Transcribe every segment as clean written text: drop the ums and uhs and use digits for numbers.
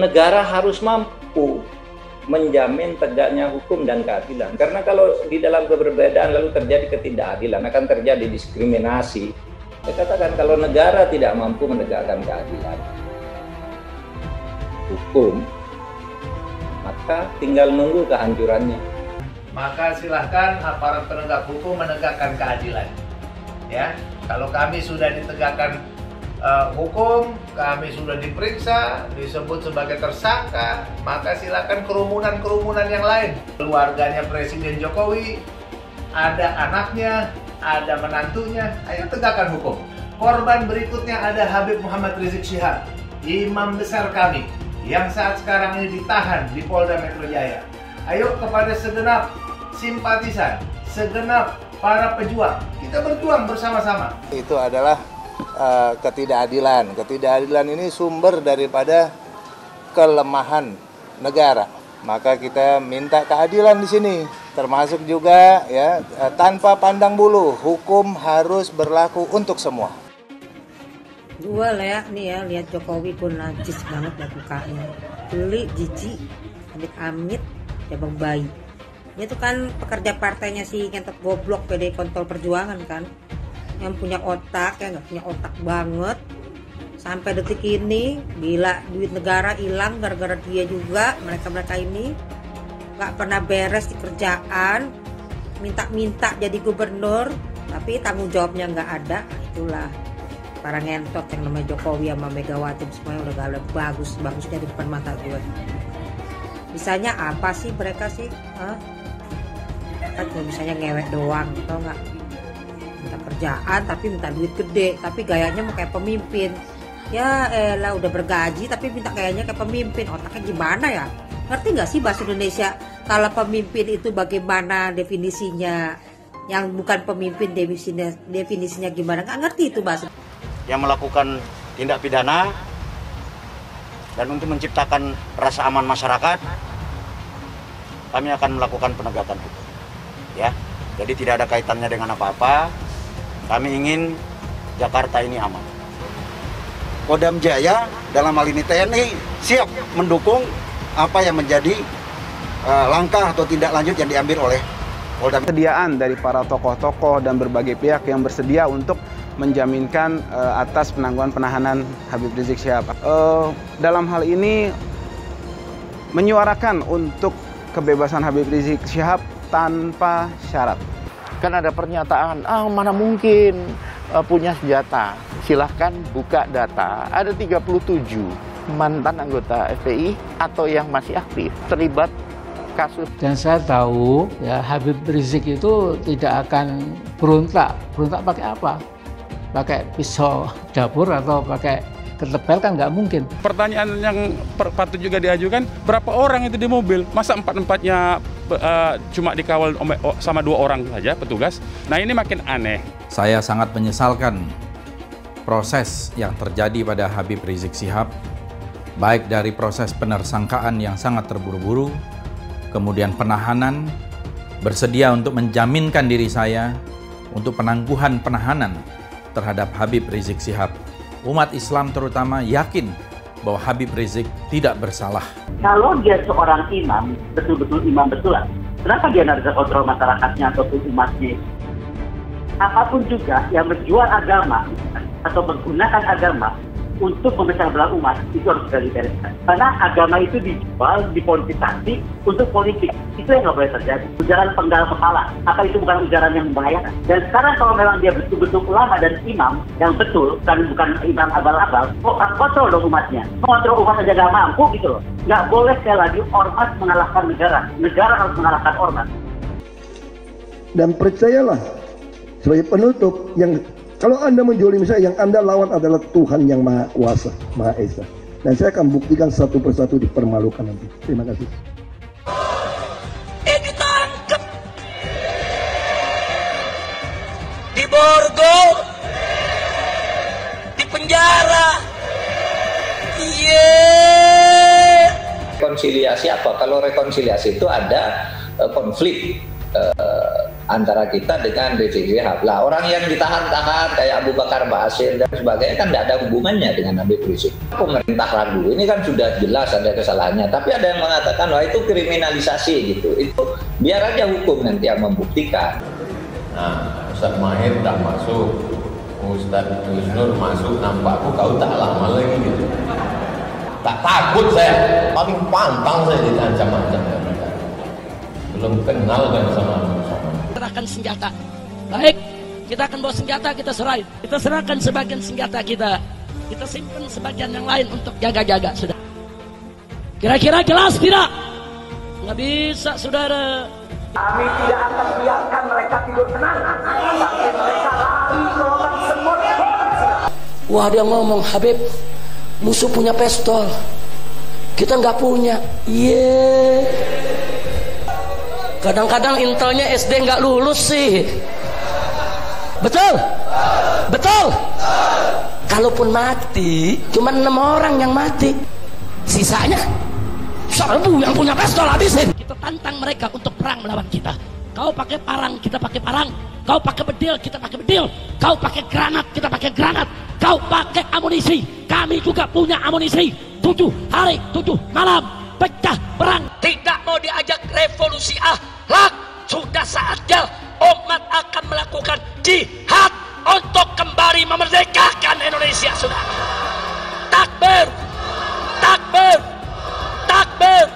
Negara harus mampu menjamin tegaknya hukum dan keadilan. Karena kalau di dalam keberbedaan lalu terjadi ketidakadilan, akan terjadi diskriminasi. Saya katakan kalau negara tidak mampu menegakkan keadilan hukum, maka tinggal nunggu kehancurannya. Maka silahkan aparat penegak hukum menegakkan keadilan. Ya, kalau kami sudah ditegakkan hukum, kami sudah diperiksa, disebut sebagai tersangka, maka silakan kerumunan-kerumunan yang lain. Keluarganya Presiden Jokowi, ada anaknya, ada menantunya, ayo tegakkan hukum. Korban berikutnya ada Habib Muhammad Rizik Syihab, imam besar kami, yang saat sekarang ini ditahan di Polda Metro Jaya. Ayo kepada segenap simpatisan, segenap para pejuang, kita berjuang bersama-sama. Itu adalah ketidakadilan. Ketidakadilan ini sumber daripada kelemahan negara. Maka kita minta keadilan di sini. Termasuk juga ya tanpa pandang bulu, hukum harus berlaku untuk semua. Gua lihat nih ya, lihat Jokowi pun najis banget ya mukanya. Geli, jijik, amit-amit, ya bang bayi. Dia tuh kan pekerja partainya si ngentot goblok PD Kontol Perjuangan kan. Yang punya otak, yang nggak punya otak banget. Sampai detik ini, gila duit negara hilang gara-gara dia juga. Mereka-mereka ini nggak pernah beres di kerjaan, minta-minta jadi gubernur, tapi tanggung jawabnya nggak ada. Itulah para ngentot yang namanya Jokowi sama Megawati, semuanya udah gak bagusnya di depan mata gue. Bisanya apa sih mereka sih? Kan cuma bisanya ngewek doang, tau nggak? Minta kerjaan tapi minta duit gede, tapi gayanya mau kayak pemimpin. Ya elah udah bergaji tapi minta gayanya kayak pemimpin. Otaknya gimana ya? Ngerti nggak sih bahasa Indonesia? Kalau pemimpin itu bagaimana definisinya? Yang bukan pemimpin definisinya gimana? Nggak ngerti itu bahasa. Yang melakukan tindak pidana dan untuk menciptakan rasa aman masyarakat, kami akan melakukan penegakan hukum. Ya, jadi tidak ada kaitannya dengan apa-apa. Kami ingin Jakarta ini aman. Kodam Jaya dalam hal ini TNI siap mendukung apa yang menjadi langkah atau tindak lanjut yang diambil oleh Polda. Kesediaan dari para tokoh-tokoh dan berbagai pihak yang bersedia untuk menjaminkan atas penangguhan penahanan Habib Rizik Syihab. Dalam hal ini menyuarakan untuk kebebasan Habib Rizik Syihab tanpa syarat. Kan ada pernyataan, mana mungkin punya senjata. Silahkan buka data, ada 37 mantan anggota FPI atau yang masih aktif terlibat kasus. Dan saya tahu ya Habib Rizik itu tidak akan berontak. Berontak pakai apa? Pakai pisau dapur atau pakai ketebel kan nggak mungkin. Pertanyaan yang patut juga diajukan, berapa orang itu di mobil? Masa empat-empatnya cuma dikawal sama 2 orang saja petugas? Nah ini makin aneh. Saya sangat menyesalkan proses yang terjadi pada Habib Rizik Syihab, baik dari proses penersangkaan yang sangat terburu-buru, kemudian penahanan, bersedia untuk menjaminkan diri saya untuk penangguhan penahanan terhadap Habib Rizik Syihab. Umat Islam terutama yakin bahwa Habib Rizik tidak bersalah. Kalau dia seorang imam, betul-betul imam betulan, kenapa dia tidak bisa kontrol masyarakatnya ataupun umatnya? Apapun juga yang menjual agama atau menggunakan agama untuk memecah belah umat, itu harus segera dibereskan. Karena agama itu dijual, dipolitisasi untuk politik. Itu yang nggak boleh terjadi. Ujaran penggal kepala, apa itu bukan ujaran yang membahayakan? Dan sekarang kalau memang dia betul-betul ulama dan imam yang betul, bukan imam abal-abal, kontrol dong umatnya. Mengontrol umat aja nggak mampu gitu loh. Nggak boleh sekali lagi ormas mengalahkan negara. Negara harus mengalahkan ormas. Dan percayalah, sebagai penutup, yang kalau Anda menjolimi saya, yang Anda lawan adalah Tuhan yang Maha Kuasa, Maha Esa. Dan saya akan buktikan satu persatu dipermalukan nanti. Terima kasih. Ditangkap di Borgo, di penjara. Rekonsiliasi apa? Kalau rekonsiliasi itu ada konflik antara kita dengan Rizik Syihab. Lah orang yang ditahan-tahan kayak Abu Bakar Basir dan sebagainya kan tidak ada hubungannya dengan Habib Rizik. Pemerintah ragu, ini kan sudah jelas ada kesalahannya, tapi ada yang mengatakan wah itu kriminalisasi gitu. Itu biar aja hukum nanti yang membuktikan. Nah, Ustaz Mahir udah masuk, Ustaz Yusnur masuk, nampakku kau tak lama lagi gitu. Tak takut saya, paling pantang saya diancam-ancam mereka. Belum kenal kan sama. Serahkan senjata. Baik, kita akan bawa senjata, kita serahin. Kita serahkan sebagian senjata kita. Kita simpan sebagian yang lain untuk jaga-jaga, sudah. Kira-kira jelas tidak? Nggak bisa, saudara. Kami tidak akan biarkan mereka tidur tenang sampai mereka lari gelombang semut. Wah, dia ngomong, Habib, musuh punya pistol, kita nggak punya. Kadang-kadang intelnya SD nggak lulus sih. Betul? Betul? Kalaupun mati, cuma 6 orang yang mati. Sisanya 1000 yang punya pistol habisin. Kita tantang mereka untuk perang melawan kita. Kau pakai parang, kita pakai parang. Kau pakai bedil, kita pakai bedil. Kau pakai granat, kita pakai granat. Kau pakai amunisi, kami juga punya amunisi. 7 hari, 7 malam, pecah perang. Tidak mau diajak revolusi akhlak. Sudah saatnya umat akan melakukan jihad untuk kembali memerdekakan Indonesia, saudara. Takbir, takbir, takbir,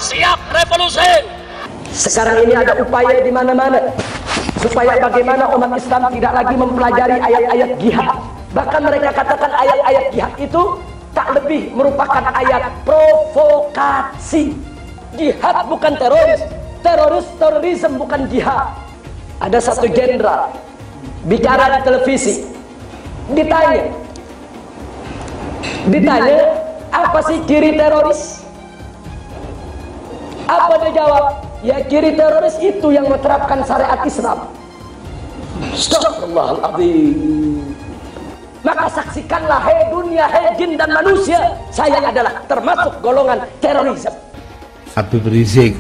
siap revolusi. Sekarang ini ada upaya di mana-mana supaya bagaimana umat Islam tidak lagi mempelajari ayat-ayat jihad. Bahkan mereka katakan ayat-ayat jihad itu tak lebih merupakan ayat provokasi. Jihad bukan teroris, terorisme bukan jihad. Ada satu jenderal bicara di televisi, ditanya apa sih ciri teroris? Apa dia jawab? Ya, ciri teroris itu yang menerapkan syariat Islam. Astagfirullahaladzim. Maka saksikanlah, hei dunia, hei jin dan manusia, saya adalah termasuk golongan teroris. Habib Rizik,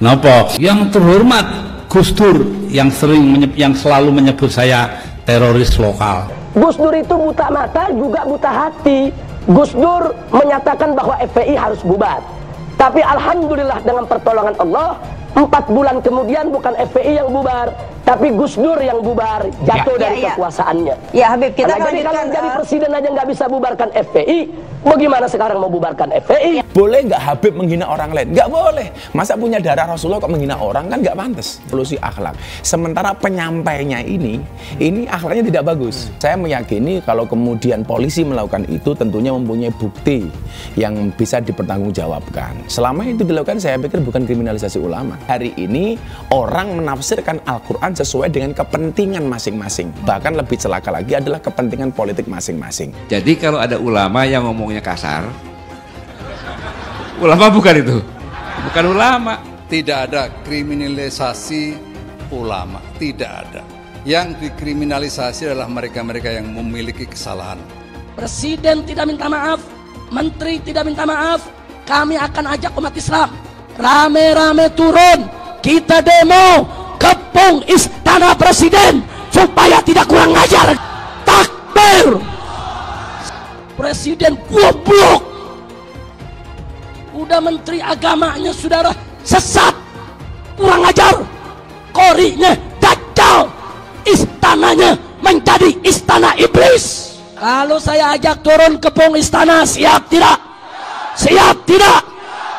napa? Yang terhormat Gus Dur yang selalu menyebut saya teroris lokal. Gus Dur itu buta mata juga buta hati. Gus Dur menyatakan bahwa FPI harus bubar. Tapi alhamdulillah dengan pertolongan Allah, 4 bulan kemudian bukan FPI yang bubar, tapi Gus Dur yang bubar, jatuh dari kekuasaannya. Ya Habib, kita jadi kalau jadi presiden aja nggak bisa bubarkan FPI, bagaimana sekarang mau bubarkan FPI? Boleh nggak Habib menghina orang lain? Nggak boleh. Masa punya darah Rasulullah kok menghina orang, kan nggak pantas. Evolusi akhlak. Sementara penyampainya ini akhlaknya tidak bagus. Saya meyakini kalau kemudian polisi melakukan itu tentunya mempunyai bukti yang bisa dipertanggungjawabkan. Selama itu dilakukan, saya pikir bukan kriminalisasi ulama. Hari ini orang menafsirkan Al-Quran sesuai dengan kepentingan masing-masing. Bahkan lebih celaka lagi adalah kepentingan politik masing-masing. Jadi kalau ada ulama yang ngomongnya kasar, ulama bukan itu, bukan ulama. Tidak ada kriminalisasi ulama, tidak ada. Yang dikriminalisasi adalah mereka-mereka yang memiliki kesalahan. Presiden tidak minta maaf, menteri tidak minta maaf. Kami akan ajak umat Islam rame-rame turun, kita demo kepung istana presiden supaya tidak kurang ajar. Takbir. Presiden goblok. Udah menteri agamanya saudara sesat, kurang ajar, korinya dajjal, istananya menjadi istana iblis. Kalau saya ajak turun kepung istana, siap tidak? Siap tidak?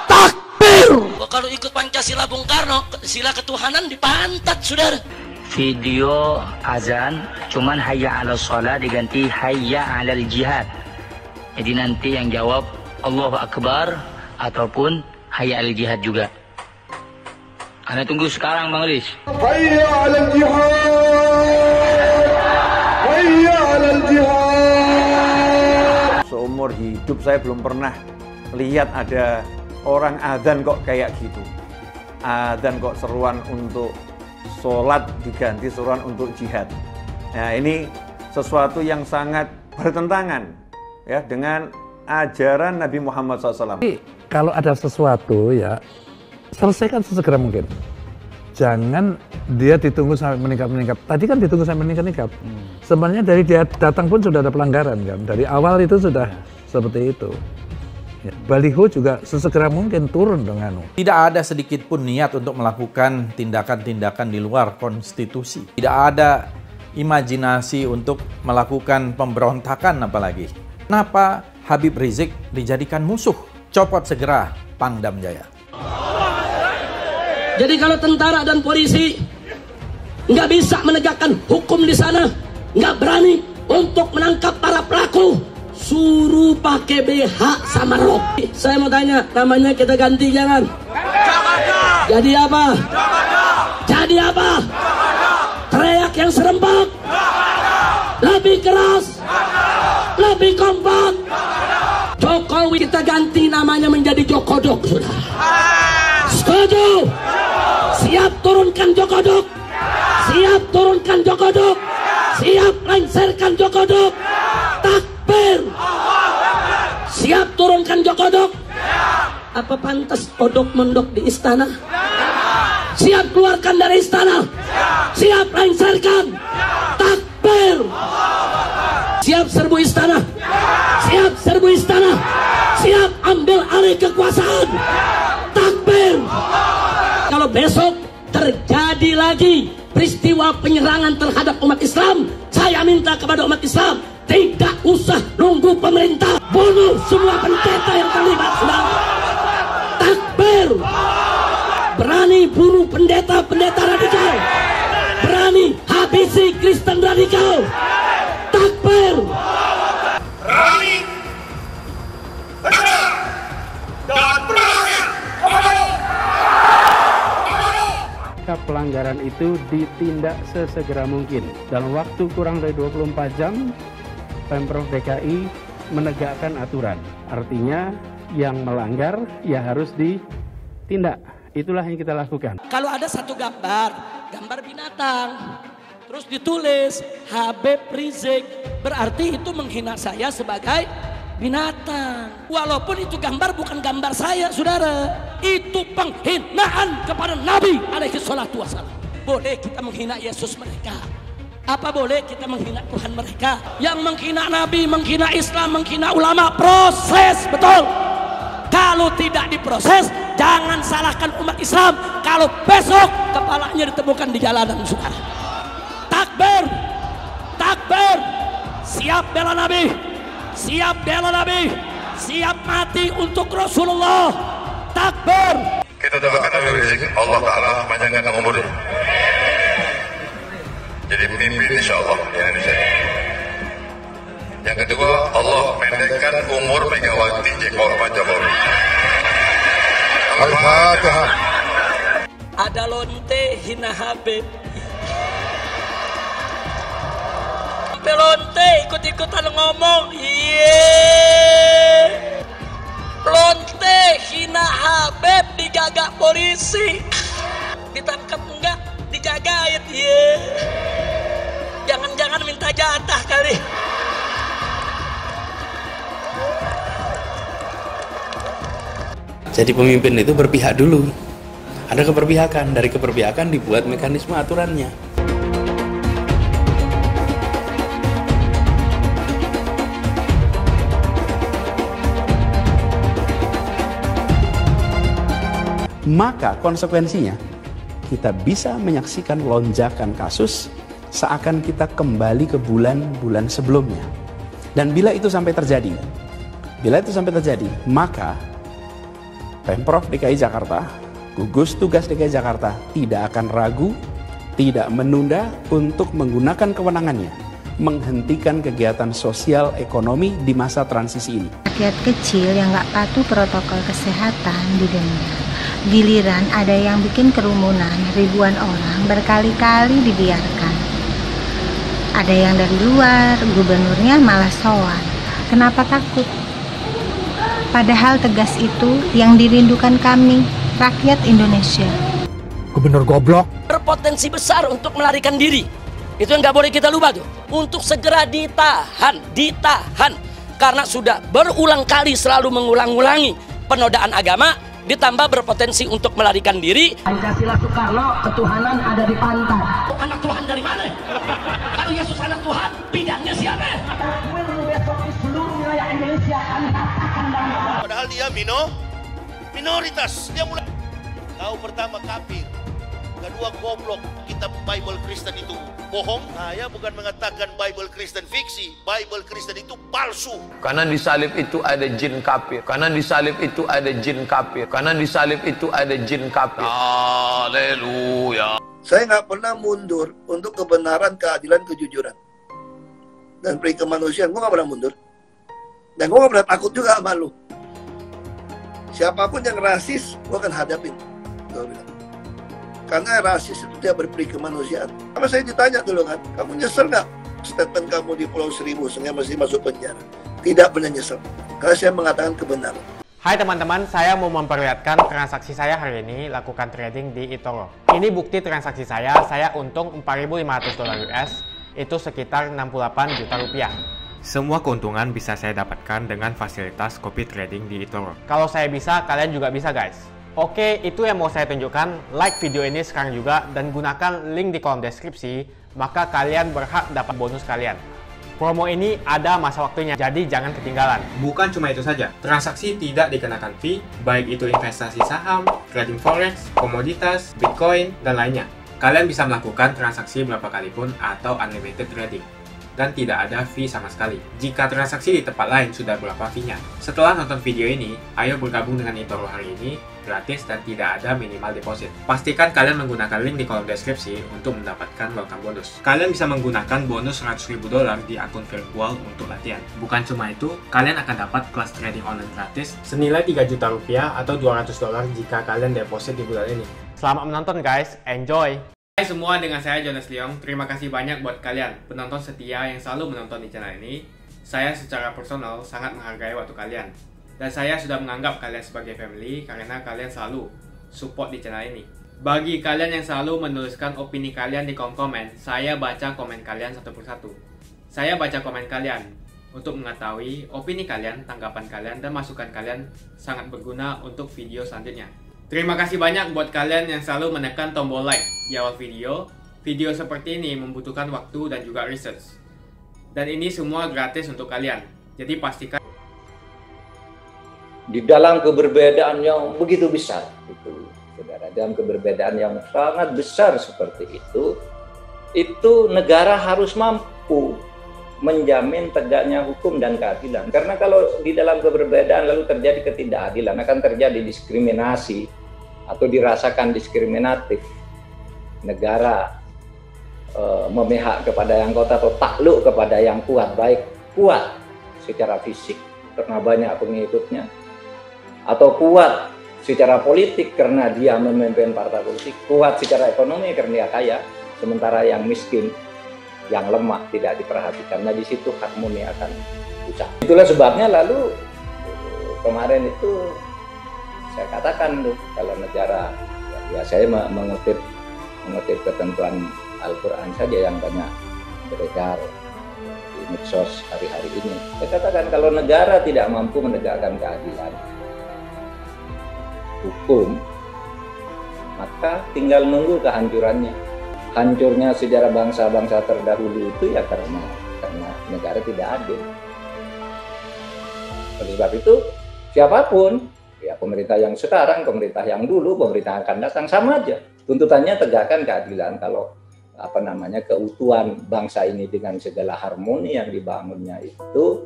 Takbir. Kalau ikut Pancasila Bung Karno, sila ketuhanan dipantat saudara. Video azan cuman hayya 'alal shalah diganti hayya 'alal jihad. Jadi nanti yang jawab Allahu Akbar ataupun hayya 'alal jihad juga. Anda tunggu sekarang Bang Riz. Hayya 'alal jihad. Hayya 'alal jihad. Seumur hidup saya belum pernah lihat ada orang adzan kok kayak gitu. Adzan kok seruan untuk sholat diganti seruan untuk jihad. Nah ini sesuatu yang sangat bertentangan ya dengan ajaran Nabi Muhammad SAW. Kalau ada sesuatu ya selesaikan sesegera mungkin. Jangan dia ditunggu sampai meningkat. Tadi kan ditunggu sampai meningkat. Sebenarnya dari dia datang pun sudah ada pelanggaran kan. Dari awal itu sudah seperti itu. Ya, baliho juga sesegera mungkin turun dengan. Tidak ada sedikit pun niat untuk melakukan tindakan-tindakan di luar konstitusi. Tidak ada imajinasi untuk melakukan pemberontakan apalagi. Kenapa Habib Rizik dijadikan musuh? Copot segera Pangdam Jaya. Jadi kalau tentara dan polisi nggak bisa menegakkan hukum di sana, nggak berani untuk menangkap para pelaku, suruh pakai BH sama rok. Saya mau tanya, namanya kita ganti jangan? Jadi apa? Jadi apa? Teriak yang serempak, lebih keras, lebih kompak. Jokowi kita ganti namanya menjadi Jokodok sudah. Setuju? Siap turunkan Jokodok. Siap turunkan Jokodok. Siap lengserkan Jokodok. Takbir. Siap turunkan Jokodok. Apa pantas odok mondok di istana? Siap keluarkan dari istana. Siap lengserkan. Takbir. Siap serbu istana. Siap serbu istana. Siap ambil alih kekuasaan. Takbir. Kalau besok terjadi lagi peristiwa penyerangan terhadap umat Islam, saya minta kepada umat Islam tidak usah nunggu pemerintah, bunuh semua pendeta yang terlibat. Takbir. Berani bunuh pendeta-pendeta radikal, berani habisi Kristen radikal. Takbir. Berani, benar, dan berani. Pelanggaran itu ditindak sesegera mungkin. Dalam waktu kurang dari 24 jam, Pemprov DKI menegakkan aturan. Artinya yang melanggar ya harus ditindak. Itulah yang kita lakukan. Kalau ada satu gambar binatang, terus ditulis Habib Rizik, berarti itu menghina saya sebagai binatang. Walaupun itu gambar bukan gambar saya, saudara. Itu penghinaan kepada Nabi alaihi salatu wassalam. Boleh kita menghina Yesus mereka. Apa boleh kita menghina Tuhan mereka? Yang menghina Nabi, menghina Islam, menghina ulama, proses, betul. Kalau tidak diproses, jangan salahkan umat Islam kalau besok kepalanya ditemukan di jalanan, saudara. Takbir. Takbir. Siap bela Nabi. Siap bela Nabi. Siap mati untuk Rasulullah. Takbir. Kita doakan Habib Rizik, Allah Ta'ala panjangkan umurnya. Jadi pemimpin insya Allah di Indonesia. Yang kedua, Allah pendekkan umur Megawati Pak Jokowi. Al-Fatihah. Ada lonte hina Habib. Lonte ikut-ikutan ngomong. Lonte hina Habib digagak polisi. Ditangkap enggak? Dijagain. Jangan-jangan minta jatah kali. Jadi pemimpin itu berpihak dulu. Ada keberpihakan, dari keberpihakan dibuat mekanisme aturannya. Maka konsekuensinya kita bisa menyaksikan lonjakan kasus seakan kita kembali ke bulan-bulan sebelumnya. Dan bila itu sampai terjadi, maka Pemprov DKI Jakarta, gugus tugas DKI Jakarta tidak akan ragu, tidak menunda untuk menggunakan kewenangannya, menghentikan kegiatan sosial ekonomi di masa transisi ini. Rakyat kecil yang nggak patuh protokol kesehatan didenda. Giliran ada yang bikin kerumunan, ribuan orang berkali-kali dibiarkan. Ada yang dari luar, gubernurnya malah sowan. Kenapa takut? Padahal tegas itu yang dirindukan kami, rakyat Indonesia. Gubernur goblok. Berpotensi besar untuk melarikan diri. Itu yang nggak boleh kita lupa tuh. Untuk segera ditahan. Karena sudah berulang kali selalu mengulang-ulangi penodaan agama ditambah berpotensi untuk melarikan diri. Pancasila Soekarno, ketuhanan ada di pantai. Anak Tuhan dari mana? Kalau Yesus anak Tuhan, bidangnya siapa? Besok di seluruh wilayah Indonesia kami katakan bahwa padahal dia minoritas. Dia mulai kau pertama kafir, kedua goblok. Kitab Bible Kristen itu bohong. Saya bukan mengatakan Bible Kristen fiksi. Bible Kristen itu palsu. Karena di salib itu ada jin kafir. Karena di salib itu ada jin kafir. Karena di salib itu ada jin kafir. Haleluya. Saya nggak pernah mundur untuk kebenaran, keadilan, kejujuran. Dan peri kemanusiaan, gue nggak pernah mundur. Dan gue nggak pernah takut juga sama lu. Siapapun yang rasis, gue akan hadapin. Gue bilang. Karena rasis itu dia berperi kemanusiaan. Karena saya ditanya dulu kan, kamu nyesel nggak statement kamu di Pulau Seribu sehingga masih masuk penjara? Tidak pernah nyesel. Karena saya mengatakan kebenaran. Hai teman-teman, saya mau memperlihatkan transaksi saya hari ini lakukan trading di eToro. Ini bukti transaksi saya untung $4.500 US, itu sekitar 68 juta rupiah. Semua keuntungan bisa saya dapatkan dengan fasilitas copy trading di eToro. Kalau saya bisa, kalian juga bisa guys. Oke, itu yang mau saya tunjukkan. Like video ini sekarang juga dan gunakan link di kolom deskripsi, maka kalian berhak dapat bonus kalian. Promo ini ada masa waktunya, jadi jangan ketinggalan. Bukan cuma itu saja, transaksi tidak dikenakan fee, baik itu investasi saham, trading forex, komoditas, bitcoin, dan lainnya. Kalian bisa melakukan transaksi berapa kali pun atau unlimited trading. Dan tidak ada fee sama sekali. Jika transaksi di tempat lain sudah berapa fee-nya. Setelah nonton video ini, ayo bergabung dengan eToro hari ini, gratis dan tidak ada minimal deposit. Pastikan kalian menggunakan link di kolom deskripsi untuk mendapatkan welcome bonus. Kalian bisa menggunakan bonus $100.000 di akun virtual untuk latihan. Bukan cuma itu, kalian akan dapat kelas trading online gratis senilai 3 juta rupiah atau $200 jika kalian deposit di bulan ini. Selamat menonton guys, enjoy! Hai semua, dengan saya Jonas Leong. Terima kasih banyak buat kalian penonton setia yang selalu menonton di channel ini. Saya secara personal sangat menghargai waktu kalian. Dan saya sudah menganggap kalian sebagai family karena kalian selalu support di channel ini. Bagi kalian yang selalu menuliskan opini kalian di kolom komen, saya baca komen kalian satu persatu. Saya baca komen kalian untuk mengetahui opini kalian, tanggapan kalian, dan masukan kalian sangat berguna untuk video selanjutnya. Terima kasih banyak buat kalian yang selalu menekan tombol like di awal video. Video seperti ini membutuhkan waktu dan juga research. Dan ini semua gratis untuk kalian. Jadi pastikan di dalam keberbedaan yang begitu besar itu, saudara, dalam keberbedaan yang sangat besar seperti itu negara harus mampu menjamin tegaknya hukum dan keadilan. Karena kalau di dalam keberbedaan lalu terjadi ketidakadilan, akan terjadi diskriminasi atau dirasakan diskriminatif. Negara memihak kepada yang kuat atau takluk kepada yang kuat, baik kuat secara fisik karena banyak pengikutnya, atau kuat secara politik karena dia memimpin partai politik, kuat secara ekonomi karena dia kaya, sementara yang miskin, yang lemah tidak diperhatikan. Nah, di situ harmoni akan rusak. Itulah sebabnya lalu kemarin itu saya katakan tuh, kalau negara, ya saya mengutip ketentuan Al-Quran saja yang banyak beredar di medsos hari-hari ini. Saya katakan kalau negara tidak mampu menegakkan keadilan hukum, maka tinggal nunggu kehancurannya. Hancurnya sejarah bangsa-bangsa terdahulu itu ya karena negara tidak adil. Oleh sebab itu, siapapun, ya pemerintah yang sekarang, pemerintah yang dulu, pemerintah yang akan datang, sama aja. Tuntutannya tegakkan keadilan. Kalau keutuhan bangsa ini dengan segala harmoni yang dibangunnya itu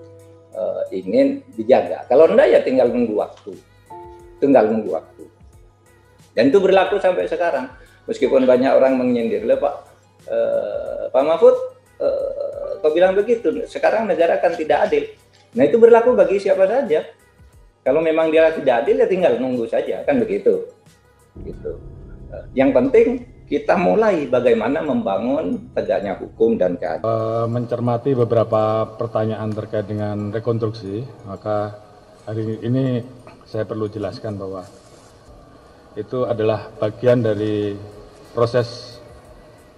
ingin dijaga. Kalau enggak ya tinggal nunggu waktu. Dan itu berlaku sampai sekarang. Meskipun banyak orang menyindir, Pak Mahfud, kau bilang begitu, sekarang negara kan tidak adil. Nah, itu berlaku bagi siapa saja. Kalau memang dia tidak adil, ya tinggal nunggu saja, kan begitu. Yang penting kita mulai bagaimana membangun tegaknya hukum dan keadilan. Mencermati beberapa pertanyaan terkait dengan rekonstruksi, maka hari ini saya perlu jelaskan bahwa itu adalah bagian dari proses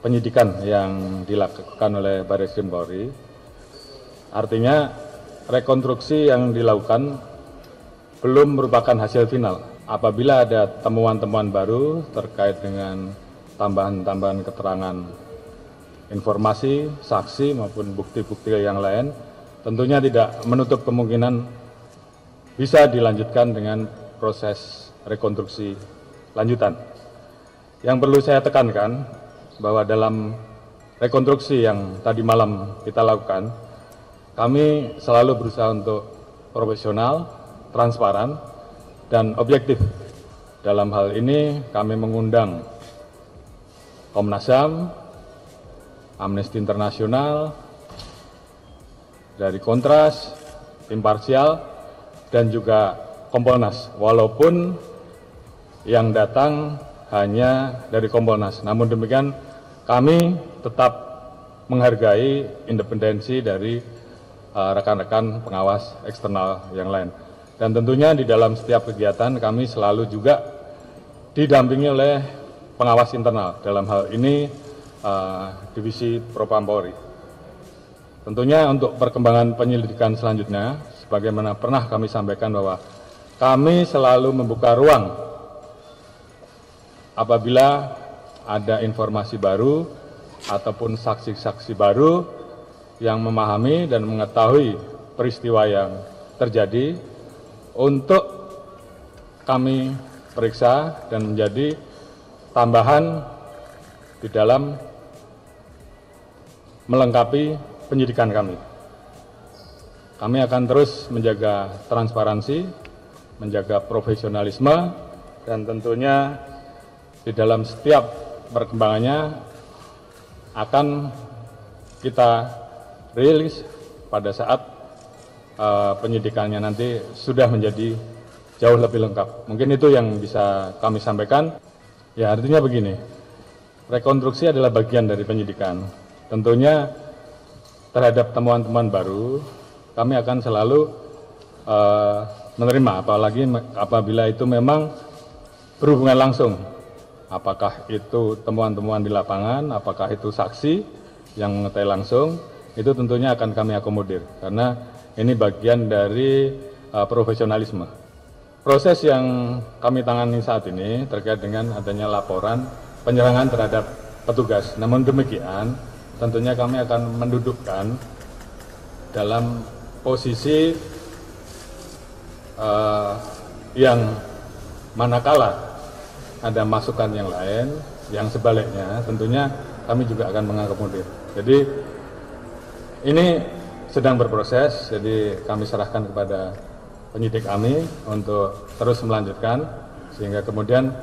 penyidikan yang dilakukan oleh Barreskrim Polri. Artinya rekonstruksi yang dilakukan belum merupakan hasil final. apabila ada temuan-temuan baru terkait dengan tambahan-tambahan keterangan informasi, saksi maupun bukti-bukti yang lain, tentunya tidak menutup kemungkinan bisa dilanjutkan dengan proses rekonstruksi lanjutan. Yang perlu saya tekankan bahwa dalam rekonstruksi yang tadi malam kita lakukan, kami selalu berusaha untuk profesional, transparan, dan objektif. Dalam hal ini kami mengundang Komnas HAM, Amnesty International, dari Kontras, Imparsial, dan juga Kompolnas. Walaupun yang datang hanya dari Kompolnas, namun demikian kami tetap menghargai independensi dari rekan-rekan pengawas eksternal yang lain. Dan tentunya di dalam setiap kegiatan kami selalu juga didampingi oleh pengawas internal, dalam hal ini Divisi Propam Polri. Tentunya untuk perkembangan penyelidikan selanjutnya, sebagaimana pernah kami sampaikan bahwa kami selalu membuka ruang apabila ada informasi baru ataupun saksi-saksi baru yang memahami dan mengetahui peristiwa yang terjadi, untuk kami periksa dan menjadi tambahan di dalam melengkapi penyidikan kami. Kami akan terus menjaga transparansi, menjaga profesionalisme, dan tentunya di dalam setiap perkembangannya akan kita rilis pada saat penyidikannya nanti sudah menjadi jauh lebih lengkap. Mungkin itu yang bisa kami sampaikan. Ya, artinya begini, rekonstruksi adalah bagian dari penyidikan. Tentunya terhadap temuan-temuan baru, kami akan selalu menerima, apalagi apabila itu memang berhubungan langsung. Apakah itu temuan-temuan di lapangan, apakah itu saksi yang mengetahui langsung, itu tentunya akan kami akomodir. Karena ini bagian dari profesionalisme. Proses yang kami tangani saat ini terkait dengan adanya laporan penyerangan terhadap petugas. Namun demikian, tentunya kami akan mendudukkan dalam posisi yang manakala ada masukan yang lain, yang sebaliknya tentunya kami juga akan mengakomodir. Jadi ini sedang berproses, jadi kami serahkan kepada penyidik kami untuk terus melanjutkan, sehingga kemudian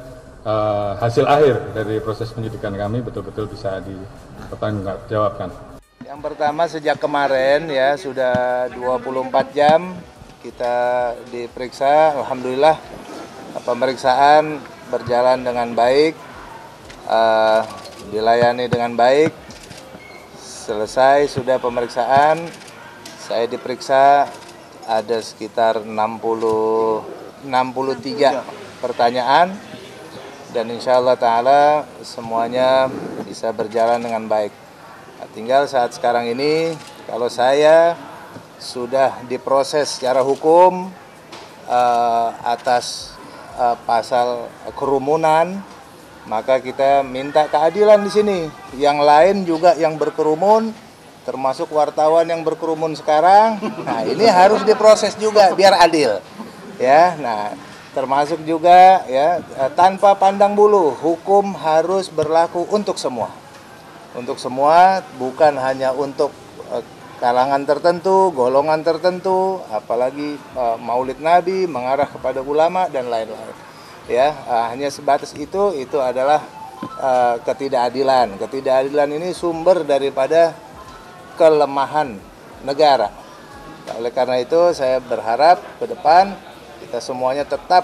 hasil akhir dari proses penyidikan kami betul-betul bisa dipertanggungjawabkan. Yang pertama, sejak kemarin ya sudah 24 jam kita diperiksa, alhamdulillah pemeriksaan berjalan dengan baik, dilayani dengan baik. Selesai sudah pemeriksaan, saya diperiksa ada sekitar 63 pertanyaan, dan insya Allah ta'ala semuanya bisa berjalan dengan baik. Nah, tinggal saat sekarang ini, kalau saya sudah diproses secara hukum atas pasal kerumunan, maka kita minta keadilan di sini. Yang lain juga yang berkerumun, termasuk wartawan yang berkerumun sekarang, nah ini harus diproses juga biar adil. Ya, nah termasuk juga ya tanpa pandang bulu, hukum harus berlaku untuk semua. Untuk semua, bukan hanya untuk kalangan tertentu, golongan tertentu, apalagi Maulid Nabi mengarah kepada ulama dan lain-lain. Ya, hanya sebatas itu adalah ketidakadilan. Ketidakadilan ini sumber daripada kelemahan negara. Oleh karena itu saya berharap ke depan kita semuanya tetap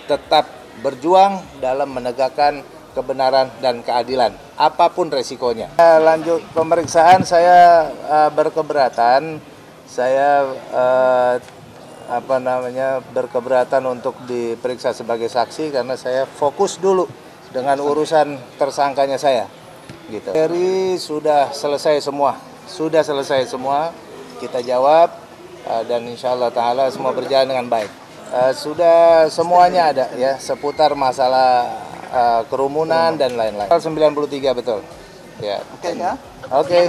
tetap berjuang dalam menegakkan kebenaran dan keadilan, apapun resikonya. Lanjut pemeriksaan, saya berkeberatan. Saya berkeberatan untuk diperiksa sebagai saksi karena saya fokus dulu dengan urusan tersangkanya saya. Gitu. Jadi sudah selesai semua, kita jawab dan insya Allah Ta'ala semua berjalan dengan baik. Sudah semuanya ada ya seputar masalah kerumunan dan lain-lain. 93 betul. Ya. Oke ya. Oke.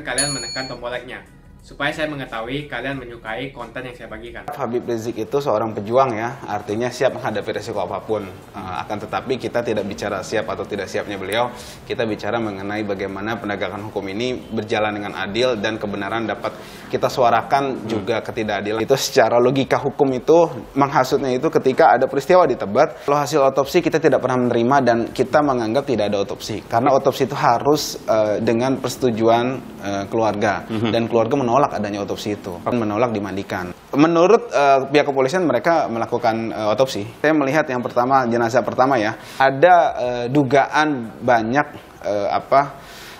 Kalian menekan tombol like-nya supaya saya mengetahui kalian menyukai konten yang saya bagikan. Habib Rizik itu seorang pejuang ya, artinya siap menghadapi resiko apapun. Akan tetapi kita tidak bicara siap atau tidak siapnya beliau, kita bicara mengenai bagaimana penegakan hukum ini berjalan dengan adil dan kebenaran dapat kita suarakan juga ketidakadilan. Itu secara logika hukum itu, menghasutnya itu ketika ada peristiwa di Tebet, kalau hasil otopsi kita tidak pernah menerima dan kita menganggap tidak ada otopsi. Karena otopsi itu harus dengan persetujuan keluarga dan keluarga menolak adanya otopsi itu, menolak dimandikan. Menurut pihak kepolisian mereka melakukan otopsi. Saya melihat yang pertama, jenazah pertama ya, ada dugaan banyak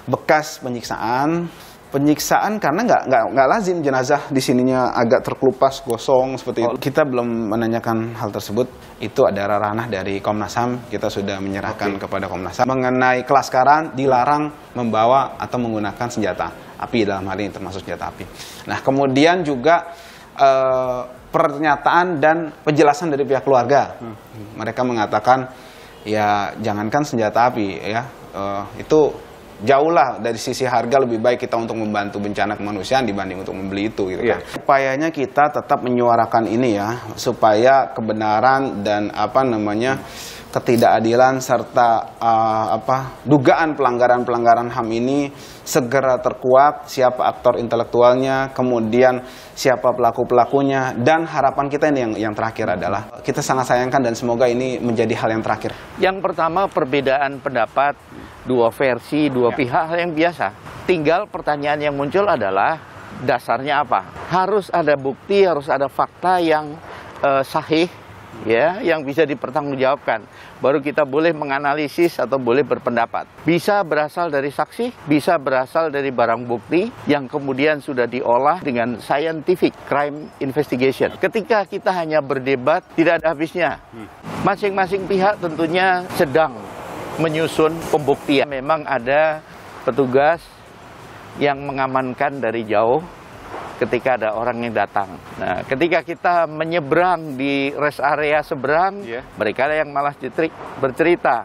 bekas penyiksaan karena nggak lazim jenazah di sininya agak terkelupas gosong seperti itu. Kita belum menanyakan hal tersebut. Itu ada ranah dari Komnas HAM. Kita sudah menyerahkan kepada Komnas HAM mengenai kelaskaran dilarang membawa atau menggunakan senjata api, dalam hal ini termasuk senjata api. Nah, kemudian juga pernyataan dan penjelasan dari pihak keluarga. Mereka mengatakan ya jangankan senjata api ya, itu jauhlah dari sisi harga lebih baik kita untuk membantu bencana kemanusiaan dibanding untuk membeli itu gitu kan. Upayanya kita tetap menyuarakan ini ya, supaya kebenaran dan ketidakadilan serta dugaan pelanggaran HAM ini segera terkuak, siapa aktor intelektualnya, kemudian siapa pelaku-pelakunya, dan harapan kita ini yang terakhir adalah kita sangat sayangkan dan semoga ini menjadi hal yang terakhir. Yang pertama, perbedaan pendapat, dua versi, dua pihak, hal yang biasa. Tinggal pertanyaan yang muncul adalah dasarnya apa? Harus ada bukti, harus ada fakta yang sahih, ya, yang bisa dipertanggungjawabkan. Baru kita boleh menganalisis atau boleh berpendapat. Bisa berasal dari saksi, bisa berasal dari barang bukti yang kemudian sudah diolah dengan scientific crime investigation. Ketika kita hanya berdebat, tidak ada habisnya. Masing-masing pihak tentunya sedang menyusun pembuktian. Memang ada petugas yang mengamankan dari jauh ketika ada orang yang datang. Nah, ketika kita menyeberang di rest area seberang, mereka yang malah bercerita.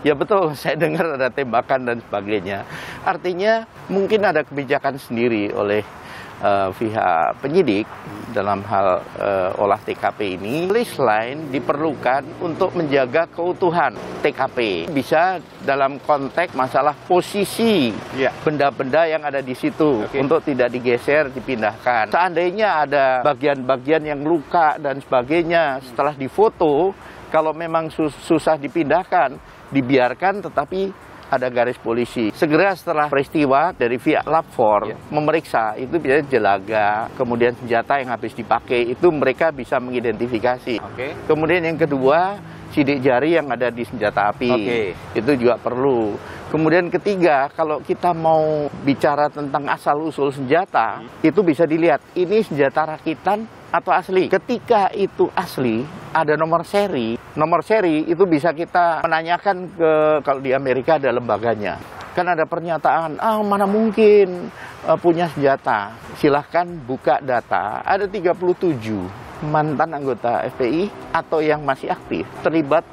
Ya betul, saya dengar ada tembakan dan sebagainya. Artinya mungkin ada kebijakan sendiri oleh pihak penyidik dalam hal olah TKP ini. List line diperlukan untuk menjaga keutuhan TKP. Bisa dalam konteks masalah posisi benda-benda yang ada di situ untuk tidak digeser, dipindahkan. Seandainya ada bagian-bagian yang luka dan sebagainya setelah difoto, kalau memang susah dipindahkan, dibiarkan tetapi ada garis polisi. Segera setelah peristiwa dari pihak lapor memeriksa, itu biasanya jelaga, kemudian senjata yang habis dipakai, itu mereka bisa mengidentifikasi. Kemudian yang kedua, sidik jari yang ada di senjata api, itu juga perlu. Kemudian ketiga, kalau kita mau bicara tentang asal-usul senjata, itu bisa dilihat, ini senjata rakitan atau asli. Ketika itu asli, ada nomor seri. Nomor seri itu bisa kita menanyakan ke, kalau di Amerika ada lembaganya. Kan ada pernyataan, mana mungkin punya senjata. Silahkan buka data, ada 37 mantan anggota FPI atau yang masih aktif terlibat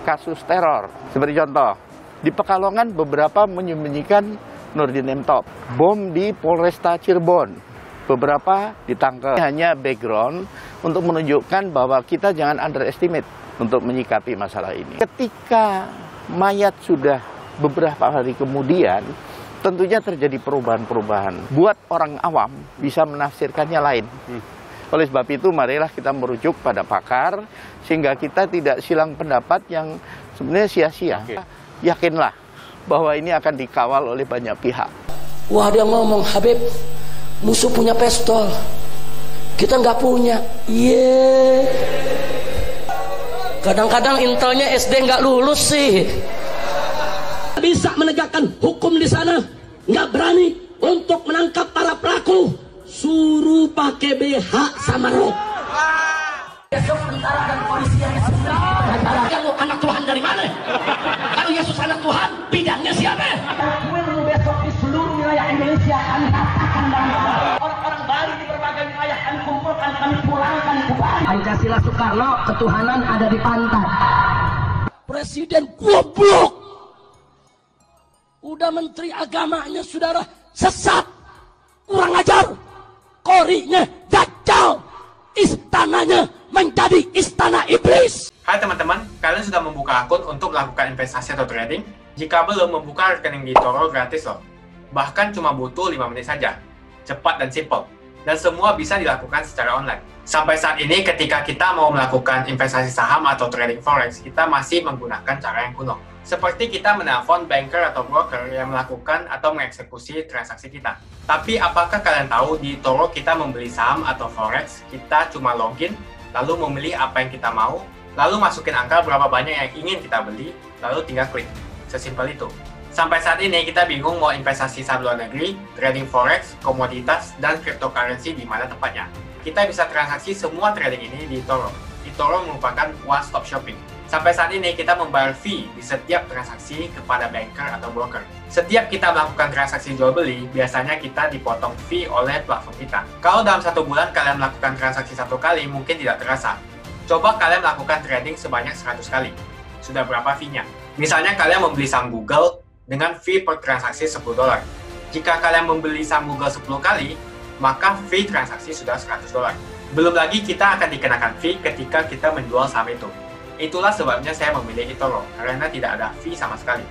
kasus teror. Seperti contoh, di Pekalongan beberapa menyembunyikan Nurdin M. Top. Bom di Polresta Cirebon, beberapa ditangkap. Hanya background untuk menunjukkan bahwa kita jangan underestimate untuk menyikapi masalah ini. Ketika mayat sudah beberapa hari kemudian, tentunya terjadi perubahan-perubahan. Buat orang awam bisa menafsirkannya lain. Oleh sebab itu, marilah kita merujuk pada pakar, sehingga kita tidak silang pendapat yang sebenarnya sia-sia. Yakinlah bahwa ini akan dikawal oleh banyak pihak. Wah, dia ngomong, Habib, musuh punya pistol, kita nggak punya. Kadang-kadang intelnya SD nggak lulus sih. Bisa menegakkan hukum di sana, nggak berani untuk menangkap para pelaku, suruh pakai BH sama rok. Sementara dan polisi yang sementara, kalau anak Tuhan dari mana? Kalau Yesus anak Tuhan, bidangnya siapa? Besok di seluruh wilayah Indonesia akan katakan orang-orang Bali di berbagai wilayah Pancasila Soekarno, ketuhanan ada di pantat. Presiden goblok. Udah menteri agamanya saudara sesat, kurang ajar, korinya dajjal, istananya menjadi istana iblis. Hai teman-teman, kalian sudah membuka akun untuk melakukan investasi atau trading? Jika belum, membuka rekening di eToro gratis loh. Bahkan cuma butuh 5 menit saja. Cepat dan simple. Dan semua bisa dilakukan secara online. Sampai saat ini ketika kita mau melakukan investasi saham atau trading forex, kita masih menggunakan cara yang kuno. Seperti kita menelpon banker atau broker yang melakukan atau mengeksekusi transaksi kita. Tapi apakah kalian tahu di eToro kita membeli saham atau forex, kita cuma login, lalu memilih apa yang kita mau, lalu masukin angka berapa banyak yang ingin kita beli, lalu tinggal klik. Sesimpel itu. Sampai saat ini kita bingung mau investasi saham luar negeri, trading forex, komoditas, dan cryptocurrency di mana tempatnya. Kita bisa transaksi semua trading ini di eToro. eToro merupakan one-stop shopping. Sampai saat ini kita membayar fee di setiap transaksi kepada banker atau broker. Setiap kita melakukan transaksi jual beli, biasanya kita dipotong fee oleh platform kita. Kalau dalam 1 bulan kalian melakukan transaksi 1 kali, mungkin tidak terasa. Coba kalian melakukan trading sebanyak 100 kali. Sudah berapa fee-nya? Misalnya kalian membeli saham Google dengan fee per transaksi $10. Jika kalian membeli saham Google 10 kali, maka fee transaksi sudah $100. Belum lagi kita akan dikenakan fee ketika kita menjual saham itu. Itulah sebabnya saya memilih eToro, karena tidak ada fee sama sekali.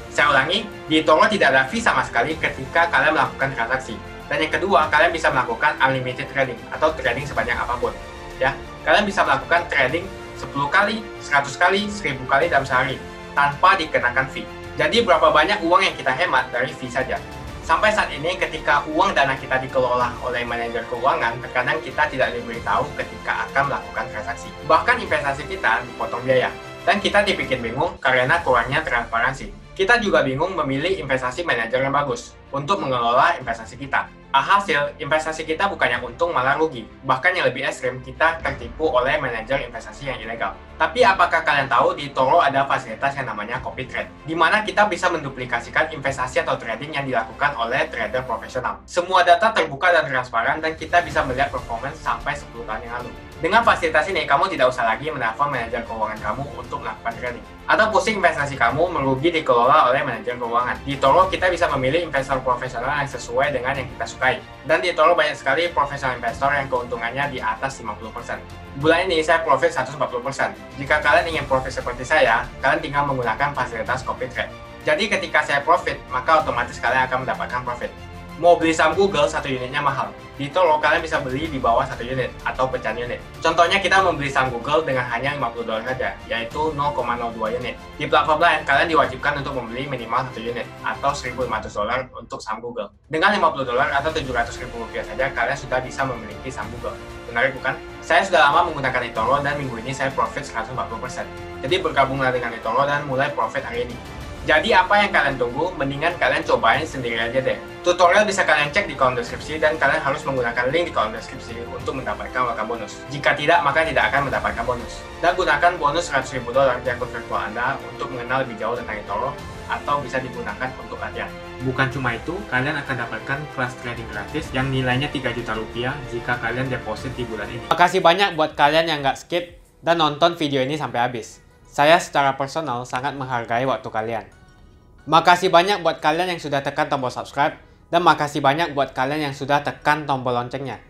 Saya ulangi, di eToro tidak ada fee sama sekali ketika kalian melakukan transaksi. Dan yang kedua, kalian bisa melakukan unlimited trading atau trading sebanyak apapun. Ya, kalian bisa melakukan trading 10 kali, 100 kali, 1000 kali dalam sehari tanpa dikenakan fee. Jadi berapa banyak uang yang kita hemat dari fee saja. Sampai saat ini ketika uang dana kita dikelola oleh manajer keuangan, terkadang kita tidak diberitahu ketika akan melakukan transaksi. Bahkan investasi kita dipotong biaya. Dan kita dibikin bingung karena kurangnya transparansi. Kita juga bingung memilih investasi manajer yang bagus untuk mengelola investasi kita. Alhasil, investasi kita bukannya untung malah rugi. Bahkan yang lebih ekstrim, kita tertipu oleh manajer investasi yang ilegal. Tapi apakah kalian tahu di eToro ada fasilitas yang namanya copy trade, di mana kita bisa menduplikasikan investasi atau trading yang dilakukan oleh trader profesional. Semua data terbuka dan transparan dan kita bisa melihat performance sampai 10 tahun yang lalu. Dengan fasilitas ini, kamu tidak usah lagi menelpon manajer keuangan kamu untuk melakukan trading. Atau pusing investasi kamu merugi dikelola oleh manajer keuangan. Di eToro kita bisa memilih investor profesional yang sesuai dengan yang kita sukai. Dan di eToro banyak sekali profesional investor yang keuntungannya di atas 50%. Bulan ini saya profit 140%. Jika kalian ingin profit seperti saya, kalian tinggal menggunakan fasilitas copy trade. Jadi ketika saya profit, maka otomatis kalian akan mendapatkan profit. Mau beli saham Google, 1 unitnya mahal. Di eToro kalian bisa beli di bawah 1 unit atau pecahan unit. Contohnya kita membeli saham Google dengan hanya $50 saja, yaitu 0,02 unit. Di platform lain, kalian diwajibkan untuk membeli minimal 1 unit atau $1.500 untuk saham Google. Dengan $50 atau Rp700.000 saja, kalian sudah bisa memiliki saham Google. Menarik bukan? Saya sudah lama menggunakan eToro dan minggu ini saya profit 140%. Jadi bergabunglah dengan eToro dan mulai profit hari ini. Jadi apa yang kalian tunggu, mendingan kalian cobain sendiri aja deh. Tutorial bisa kalian cek di kolom deskripsi dan kalian harus menggunakan link di kolom deskripsi untuk mendapatkan welcome bonus. Jika tidak, maka tidak akan mendapatkan bonus. Dan gunakan bonus $100.000 di akun virtual Anda untuk mengenal lebih jauh tentang eToro atau bisa digunakan untuk latihan. Bukan cuma itu, kalian akan dapatkan kelas trading gratis yang nilainya Rp3 juta jika kalian deposit di bulan ini. Makasih banyak buat kalian yang nggak skip dan nonton video ini sampai habis. Saya secara personal sangat menghargai waktu kalian. Makasih banyak buat kalian yang sudah tekan tombol subscribe, dan makasih banyak buat kalian yang sudah tekan tombol loncengnya.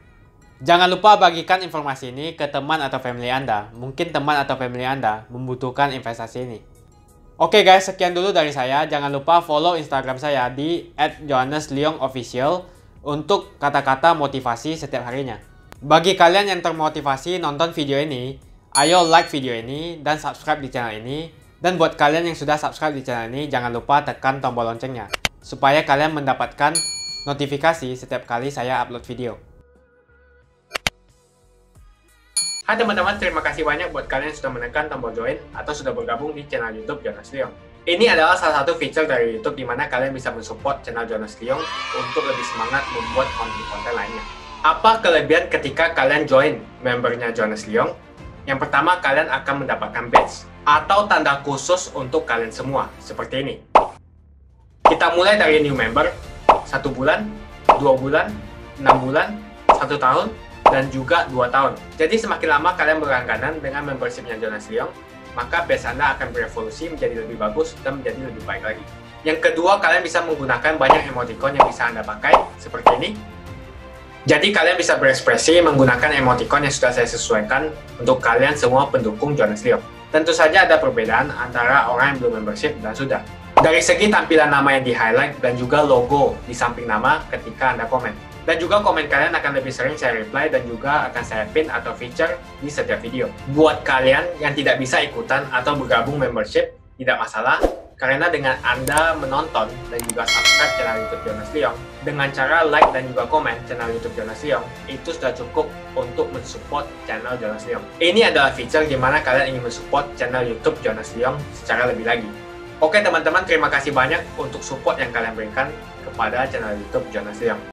Jangan lupa bagikan informasi ini ke teman atau family Anda. Mungkin teman atau family Anda membutuhkan investasi ini. Oke guys, sekian dulu dari saya. Jangan lupa follow Instagram saya di @johannesleongofficial untuk kata-kata motivasi setiap harinya. Bagi kalian yang termotivasi nonton video ini, ayo like video ini dan subscribe di channel ini. Dan buat kalian yang sudah subscribe di channel ini, jangan lupa tekan tombol loncengnya supaya kalian mendapatkan notifikasi setiap kali saya upload video. Hai teman-teman, terima kasih banyak buat kalian yang sudah menekan tombol join atau sudah bergabung di channel YouTube Jonas Leong. Ini adalah salah satu feature dari YouTube di mana kalian bisa mensupport channel Jonas Leong untuk lebih semangat membuat konten-konten lainnya. Apa kelebihan ketika kalian join membernya Jonas Leong? Yang pertama, kalian akan mendapatkan badge atau tanda khusus untuk kalian semua, seperti ini. Kita mulai dari new member, 1 bulan, 2 bulan, 6 bulan, 1 tahun, dan juga 2 tahun. Jadi semakin lama kalian berlangganan dengan membershipnya Jonas Leong, maka page Anda akan berevolusi menjadi lebih bagus dan menjadi lebih baik lagi. Yang kedua, kalian bisa menggunakan banyak emoticon yang bisa Anda pakai, seperti ini. Jadi kalian bisa berekspresi menggunakan emoticon yang sudah saya sesuaikan untuk kalian semua pendukung Jonas Leong. Tentu saja ada perbedaan antara orang yang belum membership dan sudah. Dari segi tampilan nama yang di-highlight dan juga logo di samping nama ketika Anda komen. Dan juga komen kalian akan lebih sering saya reply dan juga akan saya pin atau feature di setiap video. Buat kalian yang tidak bisa ikutan atau bergabung membership, tidak masalah. Karena dengan Anda menonton dan juga subscribe channel YouTube Jonas Leong, dengan cara like dan juga komen channel YouTube Jonas Leong, itu sudah cukup untuk mensupport channel Jonas Leong. Ini adalah feature di mana kalian ingin mensupport channel YouTube Jonas Leong secara lebih lagi. Oke teman-teman, terima kasih banyak untuk support yang kalian berikan kepada channel YouTube Jonas Leong.